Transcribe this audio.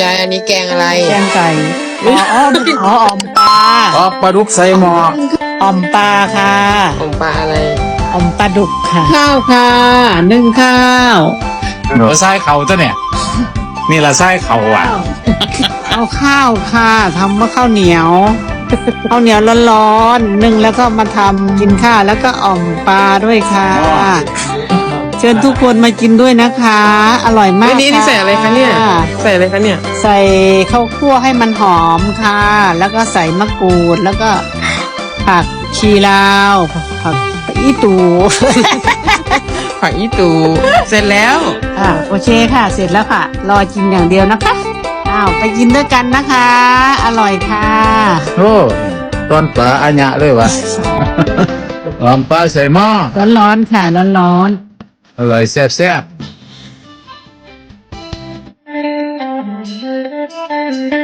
ยายอันนี้แกงอะไร แกงไก่อ๋ออ่อมปลา อ๋อปลาดุกใส่หม้อ อ่อมปลาค่ะ ของปลาอะไร อ่อมปลาดุกค่ะข้าวค่ะนึ่งข้าว หนูไส้เขาจ้ะเนี่ย นี่ละไส้เขาอ่ะ เอาข้าวค่ะทำว่าข้าวเหนียวข้าวเหนียวร้อนๆนึ่งแล้วก็มาทำกินข้าวแล้วก็อ่อมปลาด้วยค่ะ เชิญทุกคนมากินด้วยนะคะ อร่อยมาก นี่ ค่ะ ใส่อะไรคะเนี่ย ใส่อะไรคะเนี่ย ใส่ข้าวคั่วให้มันหอมค่ะ แล้วก็ใส่มะกรูดแล้วก็ผักชีลาวผักอีตู ผักอีตูเสร็จแล้ว โอเคค่ะ เสร็จแล้วค่ะ รอกินอย่างเดียวนะคะไปกินด้วยกันนะคะ อร่อยค่ะ โอ้ตอนปลาอัญญะเลยวะ หอมปลาใส่หม้อ ร้อนๆค่ะร้อน อร่อยแซ่บๆ